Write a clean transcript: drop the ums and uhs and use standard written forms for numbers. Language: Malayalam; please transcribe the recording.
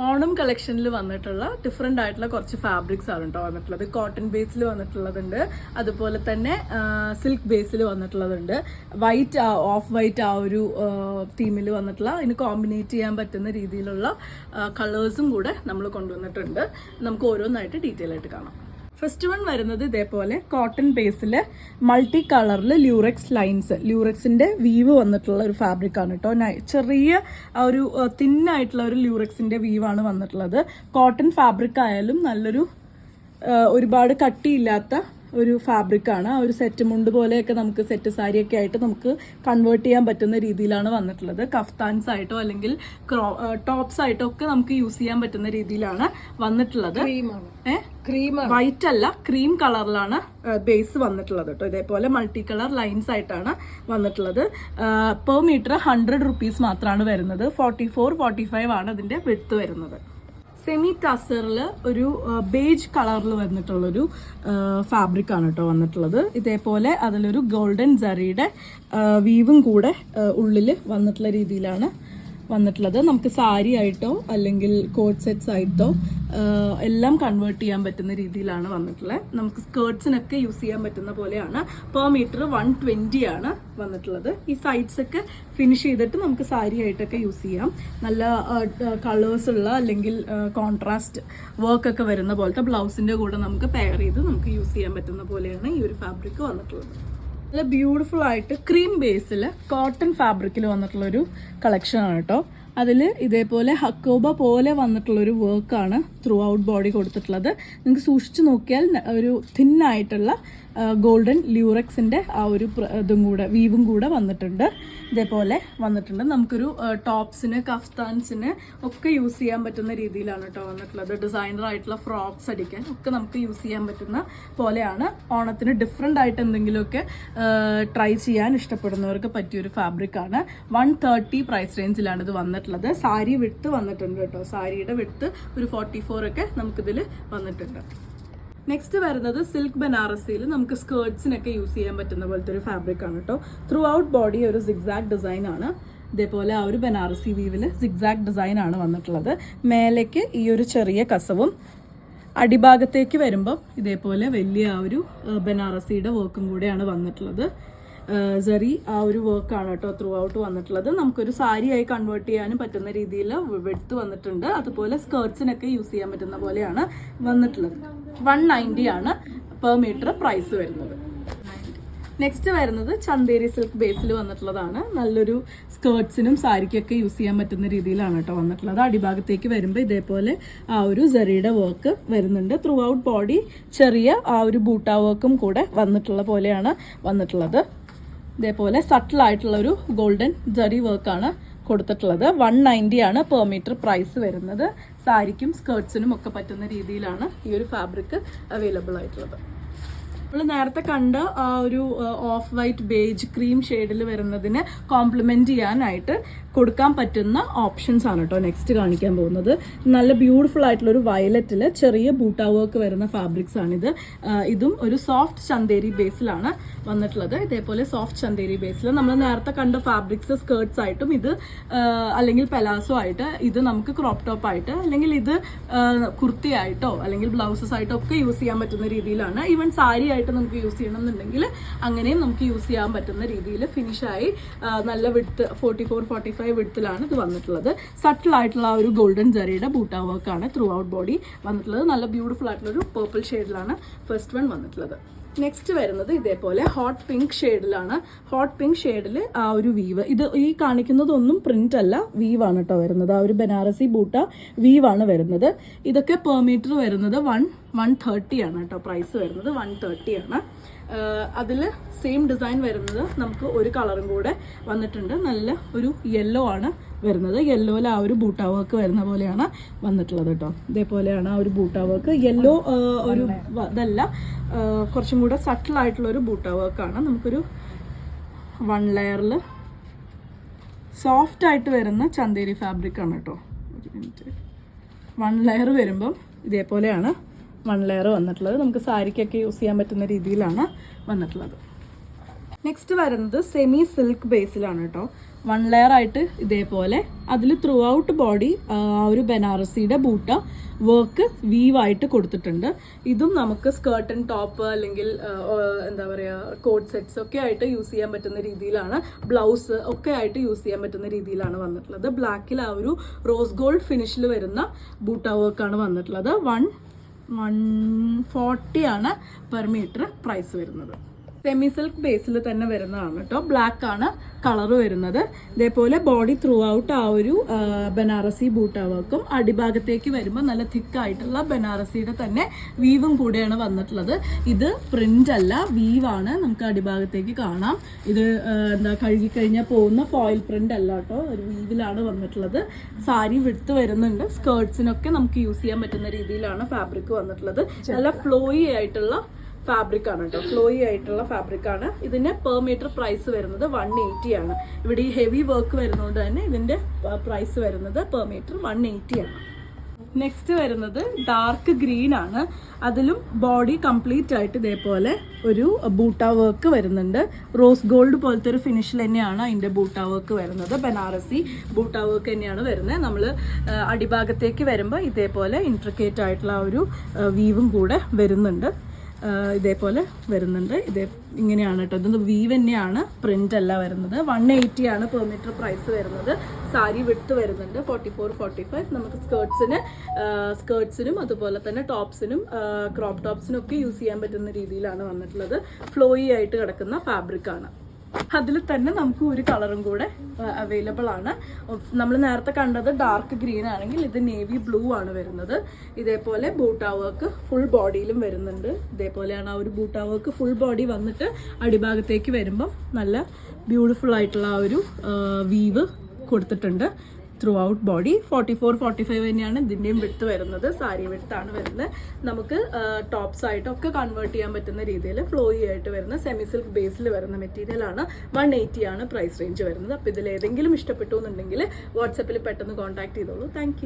ഓണം കളക്ഷനിൽ വന്നിട്ടുള്ള ഡിഫറെൻ്റ് ആയിട്ടുള്ള കുറച്ച് ഫാബ്രിക്സ് ആണ് കേട്ടോ വന്നിട്ടുള്ളത്. കോട്ടൺ ബേസിൽ വന്നിട്ടുള്ളതുണ്ട്, അതുപോലെ തന്നെ silk Basil വന്നിട്ടുള്ളതുണ്ട്. White, of white ആ ഒരു തീമിൽ വന്നിട്ടുള്ള അതിന് കോമ്പിനേറ്റ് ചെയ്യാൻ പറ്റുന്ന രീതിയിലുള്ള കളേഴ്സും കൂടെ നമ്മൾ കൊണ്ടുവന്നിട്ടുണ്ട്. നമുക്ക് ഓരോന്നായിട്ട് ഡീറ്റെയിൽ ആയിട്ട് കാണാം. ഫസ്റ്റ് വൺ വരുന്നത് ഇതേപോലെ കോട്ടൺ ബേസിൽ മൾട്ടി കളറിൽ ല്യൂറക്സ് ലൈൻസ്, ല്യൂറക്സിന്റെ വീവ് വന്നിട്ടുള്ള ഒരു ഫാബ്രിക് ആണ് കേട്ടോ. ചെറിയ ഒരു തിന്നായിട്ടുള്ള ഒരു ല്യൂറക്സിന്റെ വീവാണ് വന്നിട്ടുള്ളത്. കോട്ടൺ ഫാബ്രിക് ആയാലും നല്ലൊരു ഒരുപാട് കട്ടിയില്ലാത്ത ഒരു ഫാബ്രിക്കാണ്. ആ ഒരു സെറ്റ് മുണ്ട് പോലെയൊക്കെ നമുക്ക് സെറ്റ് സാരിയൊക്കെ ആയിട്ട് നമുക്ക് കൺവേർട്ട് ചെയ്യാൻ പറ്റുന്ന രീതിയിലാണ് വന്നിട്ടുള്ളത്. കഫ്താൻസ് ആയിട്ടോ അല്ലെങ്കിൽ ടോപ്സ് ആയിട്ടോ ഒക്കെ നമുക്ക് യൂസ് ചെയ്യാൻ പറ്റുന്ന രീതിയിലാണ് വന്നിട്ടുള്ളത്. വൈറ്റ് അല്ല, ക്രീം കളറിലാണ് ബേസ് വന്നിട്ടുള്ളത് കേട്ടോ. ഇതേപോലെ മൾട്ടി കളർ ലൈൻസ് ആയിട്ടാണ് വന്നിട്ടുള്ളത്. പെർ മീറ്റർ 100 റുപ്പീസ് മാത്രമാണ് വരുന്നത്. 44-45 ആണ് ഇതിന്റെ വിഡ്ത്ത് വരുന്നത്. സെമി ടസറിൽ ഒരു ബേജ് കളറിൽ വന്നിട്ടുള്ളൊരു ഫാബ്രിക് ആണ് കേട്ടോ വന്നിട്ടുള്ളത്. ഇതേപോലെ അതിലൊരു ഗോൾഡൻ ജറിയുടെ വീവും കൂടെ ഉള്ളിൽ വന്നിട്ടുള്ള രീതിയിലാണ് വന്നിട്ടുള്ളത്. നമുക്ക് സാരി ആയിട്ടോ അല്ലെങ്കിൽ കോട്ട് സെറ്റ്സ് ആയിട്ടോ എല്ലാം കൺവേർട്ട് ചെയ്യാൻ പറ്റുന്ന രീതിയിലാണ് വന്നിട്ടുള്ളത്. നമുക്ക് സ്കേർട്സിനൊക്കെ യൂസ് ചെയ്യാൻ പറ്റുന്ന പോലെയാണ്. പെർ മീറ്റർ 120 ആണ് വന്നിട്ടുള്ളത്. ഈ സൈഡ്സ് ഒക്കെ ഫിനിഷ് ചെയ്തിട്ട് നമുക്ക് സാരി ആയിട്ടൊക്കെ യൂസ് ചെയ്യാം. നല്ല കളേഴ്സ് ഉള്ള അല്ലെങ്കിൽ കോൺട്രാസ്റ്റ് വർക്ക് ഒക്കെ വരുന്ന പോലത്തെ ബ്ലൗസിന്റെ കൂടെ നമുക്ക് പെയർ ചെയ്ത് നമുക്ക് യൂസ് ചെയ്യാൻ പറ്റുന്ന പോലെയാണ് ഈ ഒരു ഫാബ്രിക് വന്നിട്ടുള്ളത്. നല്ല ബ്യൂട്ടിഫുൾ ആയിട്ട് ക്രീം ബേസിൽ കോട്ടൺ ഫാബ്രിക്കിൽ വന്നിട്ടുള്ളൊരു കളക്ഷൻ ആണ് കേട്ടോ. അതിൽ ഇതേപോലെ ഹക്കോബ പോലെ വന്നിട്ടുള്ളൊരു വർക്കാണ് ത്രൂ ഔട്ട് ബോഡി കൊടുത്തിട്ടുള്ളത്. നിങ്ങൾക്ക് സൂക്ഷിച്ച് നോക്കിയാൽ ഒരു തിന്നായിട്ടുള്ള ഗോൾഡൻ ല്യൂറക്സിന്റെ ആ ഒരു ഇതും കൂടെ വീവും കൂടെ വന്നിട്ടുണ്ട്. ഇതേപോലെ വന്നിട്ടുണ്ട്. നമുക്കൊരു ടോപ്സിന്, കഫ്താൻസിന് ഒക്കെ യൂസ് ചെയ്യാൻ പറ്റുന്ന രീതിയിലാണ് കേട്ടോ വന്നിട്ടുള്ളത്. ഡിസൈനർ ആയിട്ടുള്ള ഫ്രോക്സ് അടിക്കാൻ ഒക്കെ നമുക്ക് യൂസ് ചെയ്യാൻ പറ്റുന്ന പോലെയാണ്. ഓണത്തിന് ഡിഫറെൻ്റ് ആയിട്ട് എന്തെങ്കിലുമൊക്കെ ട്രൈ ചെയ്യാൻ ഇഷ്ടപ്പെടുന്നവർക്ക് പറ്റിയൊരു ഫാബ്രിക്കാണ്. 130 പ്രൈസ് റേഞ്ചിലാണ് ഇത് വന്നിട്ടുള്ളത്. സാരി വിഡ്ത്ത് വന്നിട്ടുണ്ട് കേട്ടോ. സാരിയുടെ വിഡ്ത്ത് ഒരു 44 ഒക്കെ നമുക്കിതിൽ വന്നിട്ടുണ്ട്. നെക്സ്റ്റ് വരുന്നത് സിൽക്ക് ബനാറസിയിൽ നമുക്ക് സ്കേർട്സിനൊക്കെ യൂസ് ചെയ്യാൻ പറ്റുന്ന പോലത്തെ ഒരു ഫാബ്രിക് ആണ് കേട്ടോ. ത്രൂ ഔട്ട് ബോഡി ഒരു സിഗ്സാഗ് ഡിസൈൻ ആണ്. ഇതേപോലെ ആ ഒരു ബനാറസി വീവിൽ സിഗ്സാഗ് ഡിസൈൻ ആണ് വന്നിട്ടുള്ളത്. മേലേക്ക് ഈ ഒരു ചെറിയ കസവും അടിഭാഗത്തേക്ക് വരുമ്പം ഇതേപോലെ വലിയ ആ ഒരു ബനാറസിയുടെ വർക്കും കൂടെയാണ് വന്നിട്ടുള്ളത്. ജറി ആ ഒരു വർക്കാണ് കേട്ടോ ത്രൂ ഔട്ട് വന്നിട്ടുള്ളത്. നമുക്കൊരു സാരിയായി കൺവേർട്ട് ചെയ്യാനും പറ്റുന്ന രീതിയിൽ വെടുത്ത് വന്നിട്ടുണ്ട്. അതുപോലെ സ്കേർട്സിനൊക്കെ യൂസ് ചെയ്യാൻ പറ്റുന്ന പോലെയാണ് വന്നിട്ടുള്ളത്. 190 ആണ് പെർ മീറ്റർ പ്രൈസ് വരുന്നത്. നെക്സ്റ്റ് വരുന്നത് ചന്തേരി സിൽക്ക് ബേസിൽ വന്നിട്ടുള്ളതാണ്. നല്ലൊരു സ്കേർട്സിനും സാരിക്കൊക്കെ യൂസ് ചെയ്യാൻ പറ്റുന്ന രീതിയിലാണ് കേട്ടോ വന്നിട്ടുള്ളത്. അടിഭാഗത്തേക്ക് വരുമ്പോൾ ഇതേപോലെ ആ ഒരു ജറിയുടെ വർക്ക് വരുന്നുണ്ട്. ത്രൂ ഔട്ട് ബോഡി ചെറിയ ആ ഒരു ബൂട്ടാ വർക്കും കൂടെ വന്നിട്ടുള്ള പോലെയാണ് വന്നിട്ടുള്ളത്. ഇതേപോലെ സട്ടിലായിട്ടുള്ള ഒരു ഗോൾഡൻ ജറി വർക്കാണ് കൊടുത്തിട്ടുള്ളത്. 190 ആണ് പെർ മീറ്റർ പ്രൈസ് വരുന്നത്. സാരിക്കും സ്കേർട്സിനും ഒക്കെ പറ്റുന്ന രീതിയിലാണ് ഈ ഒരു ഫാബ്രിക് അവൈലബിൾ ആയിട്ടുള്ളത്. നമ്മൾ നേരത്തെ കണ്ട ആ ഒരു ഓഫ് വൈറ്റ് ബേജ് ക്രീം ഷെയ്ഡിൽ വരുന്നതിന് കോംപ്ലിമെന്റ് ചെയ്യാനായിട്ട് കൊടുക്കാൻ പറ്റുന്ന ഓപ്ഷൻസ് ആണ് കേട്ടോ നെക്സ്റ്റ് കാണിക്കാൻ പോകുന്നത്. നല്ല ബ്യൂട്ടിഫുൾ ആയിട്ടുള്ള ഒരു വയലറ്റിൽ ചെറിയ ബൂട്ടാ വർക്ക് വരുന്ന ഫാബ്രിക്സ് ആണിത്. ഇതും ഒരു സോഫ്റ്റ് ചന്തേരി ബേസിലാണ് വന്നിട്ടുള്ളത്. ഇതേപോലെ സോഫ്റ്റ് ചന്തേരി ബേസിൽ നമ്മൾ നേരത്തെ കണ്ട ഫാബ്രിക്സ് സ്കേർട്സ് ആയിട്ടും ഇത് അല്ലെങ്കിൽ പെലാസോ ആയിട്ട്, ഇത് നമുക്ക് ക്രോപ്പ് ടോപ്പ് ആയിട്ട്, അല്ലെങ്കിൽ ഇത് കുർത്തി ആയിട്ടോ അല്ലെങ്കിൽ ബ്ലൗസസ് ആയിട്ടോ ഒക്കെ യൂസ് ചെയ്യാൻ പറ്റുന്ന രീതിയിലാണ്. ഈവൻ സാരി ആയിട്ട് നമുക്ക് യൂസ് ചെയ്യണം എന്നുണ്ടെങ്കിൽ അങ്ങനെയും നമുക്ക് യൂസ് ചെയ്യാൻ പറ്റുന്ന രീതിയിൽ ഫിനിഷായി നല്ല വിഡ്ത്ത് 44-45 വിഡ്ത്തിലാണ് ഇത് വന്നിട്ടുള്ളത്. സട്ടിൽ ആയിട്ടുള്ള ആ ഒരു ഗോൾഡൻ ജറിയുടെ ബൂട്ടാ വർക്കാണ് ത്രൂ ഔട്ട് ബോഡി വന്നിട്ടുള്ളത്. നല്ല ബ്യൂട്ടിഫുൾ ആയിട്ടുള്ള ഒരു പർപ്പിൾ ഷെയ്ഡിലാണ് ഫസ്റ്റ് വൺ വന്നിട്ടുള്ളത്. നെക്സ്റ്റ് വരുന്നത് ഇതേപോലെ ഹോട്ട് പിങ്ക് ഷെയ്ഡിലാണ്. ഹോട്ട് പിങ്ക് ഷെയ്ഡിൽ ആ ഒരു വീവ്, ഇത് ഈ കാണിക്കുന്നതൊന്നും പ്രിന്റ് അല്ല, വീവാണ് കേട്ടോ വരുന്നത്. ആ ഒരു ബനാറസി ബൂട്ട വീവാണ് വരുന്നത്. ഇതൊക്കെ പെർ മീറ്റർ വരുന്നത് 130 ആണ് കേട്ടോ പ്രൈസ് വരുന്നത്. 130 ആണ്. അതിൽ സെയിം ഡിസൈൻ വരുന്നത് നമുക്ക് ഒരു കളറും കൂടെ വന്നിട്ടുണ്ട്. നല്ല ഒരു യെല്ലോ ആണ് വരുന്നത്. യെല്ലോയിൽ ആ ഒരു ബൂട്ടാ വർക്ക് വരുന്ന പോലെയാണ് വന്നിട്ടുള്ളത് കേട്ടോ. ഇതേപോലെയാണ് ആ ഒരു ബൂട്ടാ വർക്ക്. യെല്ലോ ഒരു ഇതല്ല, കുറച്ചും കൂടെ സട്ടിലായിട്ടുള്ള ഒരു ബൂട്ടാ വർക്കാണ്. നമുക്കൊരു 1 ലെയറിൽ സോഫ്റ്റ് ആയിട്ട് വരുന്ന ചന്തേരി ഫാബ്രിക് ആണ് കേട്ടോ. 1 ലെയർ വരുമ്പം ഇതേപോലെയാണ് 1 ലെയർ വന്നിട്ടുള്ളത്. നമുക്ക് സാരിക്കൊക്കെ യൂസ് ചെയ്യാൻ പറ്റുന്ന രീതിയിലാണ് വന്നിട്ടുള്ളത്. നെക്സ്റ്റ് വരുന്നത് സെമി സിൽക്ക് ബേസിലാണ് കേട്ടോ. 1 ലെയർ ആയിട്ട് ഇതേപോലെ അതിൽ ത്രൂ ഔട്ട് ബോഡി ആ ഒരു ബനാറസിയുടെ ബൂട്ട വർക്ക് വീവായിട്ട് കൊടുത്തിട്ടുണ്ട്. ഇതും നമുക്ക് സ്കേർട്ട് ആൻഡ് ടോപ്പ് അല്ലെങ്കിൽ എന്താ പറയുക കോട്ട് സെറ്റ്സ് ഒക്കെ ആയിട്ട് യൂസ് ചെയ്യാൻ പറ്റുന്ന രീതിയിലാണ്, ബ്ലൗസ് ഒക്കെ ആയിട്ട് യൂസ് ചെയ്യാൻ പറ്റുന്ന രീതിയിലാണ് വന്നിട്ടുള്ളത്. ബ്ലാക്കിൽ ആ ഒരു റോസ് ഗോൾഡ് ഫിനിഷിൽ വരുന്ന ബൂട്ട വർക്കാണ് വന്നിട്ടുള്ളത്. 140 ആണ് പെർ മീറ്റർ പ്രൈസ് വരുന്നത്. സെമി സിൽക്ക് ബേസിൽ തന്നെ വരുന്നതാണ് കേട്ടോ. ബ്ലാക്ക് ആണ് കളർ വരുന്നത്. ഇതേപോലെ ബോഡി ത്രൂ ഔട്ട് ആ ഒരു ബനാറസി ബൂട്ട വർക്കും അടിഭാഗത്തേക്ക് വരുമ്പോൾ നല്ല തിക്കായിട്ടുള്ള ബനാറസിയുടെ തന്നെ വീവും കൂടെയാണ് വന്നിട്ടുള്ളത്. ഇത് പ്രിന്റ് അല്ല, വീവാണ്. നമുക്ക് അടിഭാഗത്തേക്ക് കാണാം. ഇത് എന്താ കഴുകിക്കഴിഞ്ഞാൽ പോകുന്ന ഫോയിൽ പ്രിന്റ് അല്ല കേട്ടോ, ഒരു വീവിലാണ് വന്നിട്ടുള്ളത്. സാരി വിടുത്ത് വരുന്നുണ്ട്. സ്കേർട്സിനൊക്കെ നമുക്ക് യൂസ് ചെയ്യാൻ പറ്റുന്ന രീതിയിലാണ് ഫാബ്രിക് വന്നിട്ടുള്ളത്. നല്ല ഫ്ലോയി ആയിട്ടുള്ള ഫാബ്രിക് ആണ് കേട്ടോ, ഫ്ലോയി ആയിട്ടുള്ള ഫാബ്രിക് ആണ്. ഇതിന് പെർ മീറ്റർ പ്രൈസ് വരുന്നത് 180 ആണ്. ഇവിടെ ഈ ഹെവി വർക്ക് വരുന്നതുകൊണ്ട് തന്നെ ഇതിന്റെ പ്രൈസ് വരുന്നത് പെർ മീറ്റർ 180 ആണ്. നെക്സ്റ്റ് വരുന്നത് ഡാർക്ക് ഗ്രീൻ ആണ്. അതിലും ബോഡി കംപ്ലീറ്റ് ആയിട്ട് ഇതേപോലെ ഒരു ബൂട്ട വർക്ക് വരുന്നുണ്ട്. റോസ് ഗോൾഡ് പോലത്തെ ഒരു ഫിനിഷിൽ തന്നെയാണ് അതിൻ്റെ ബൂട്ട വർക്ക് വരുന്നത്. ബനാറസി ബൂട്ട വർക്ക് തന്നെയാണ് വരുന്നത്. നമ്മൾ അടിഭാഗത്തേക്ക് വരുമ്പോൾ ഇതേപോലെ ഇൻട്രിക്കേറ്റ് ആയിട്ടുള്ള ആ ഒരു വീവും കൂടെ വരുന്നുണ്ട്. ഇതേപോലെ വരുന്നുണ്ട്. ഇങ്ങനെയാണ് കേട്ടോ. ഇത് വീവ് തന്നെയാണ്, പ്രിന്റ് അല്ല വരുന്നത്. 180 ആണ് പെർ മീറ്റർ പ്രൈസ് വരുന്നത്. സാരി വിട്ട് വരുന്നുണ്ട് 44-45. നമുക്ക് സ്കേർട്സിനും അതുപോലെ തന്നെ ടോപ്സിനും ക്രോപ്പ് ടോപ്സിനും ഒക്കെ യൂസ് ചെയ്യാൻ പറ്റുന്ന രീതിയിലാണ് വന്നിട്ടുള്ളത്. ഫ്ലോയി ആയിട്ട് കിടക്കുന്ന ഫാബ്രിക് ആണ്. അതിൽ തന്നെ നമുക്ക് ഒരു കളറും കൂടെ അവൈലബിൾ ആണ്. നമ്മൾ നേരത്തെ കണ്ടത് ഡാർക്ക് ഗ്രീൻ ആണെങ്കിൽ ഇത് നേവി ബ്ലൂ ആണ് വരുന്നത്. ഇതേപോലെ ബൂട്ട വർക്ക് ഫുൾ ബോഡിയിലും വരുന്നുണ്ട്. ഇതേപോലെയാണ് ആ ഒരു ബൂട്ട വർക്ക് ഫുൾ ബോഡി വന്നിട്ട് അടിഭാഗത്തേക്ക് വരുമ്പം നല്ല ബ്യൂട്ടിഫുൾ ആയിട്ടുള്ള ആ ഒരു വീവ് കൊടുത്തിട്ടുണ്ട് ത്രൂ ഔട്ട് ബോഡി. 44-45 തന്നെയാണ് ഇതിൻ്റെയും വിടുത്ത് വരുന്നത്. സാരി വിടുത്താണ് വരുന്നത്. നമുക്ക് ടോപ്സ് ആയിട്ടൊക്കെ കൺവേർട്ട് ചെയ്യാൻ പറ്റുന്ന രീതിയിൽ ഫ്ലോയി ആയിട്ട് വരുന്ന സെമി സിൽക്ക് ബേസിൽ വരുന്ന മെറ്റീരിയൽ ആണ്. 180 ആണ് പ്രൈസ് റേഞ്ച് വരുന്നത്. അപ്പോൾ ഇതിൽ ഏതെങ്കിലും ഇഷ്ടപ്പെട്ടു എന്നുണ്ടെങ്കിൽ വാട്സപ്പിൽ പെട്ടെന്ന് കോൺടാക്ട് ചെയ്തോളൂ. താങ്ക്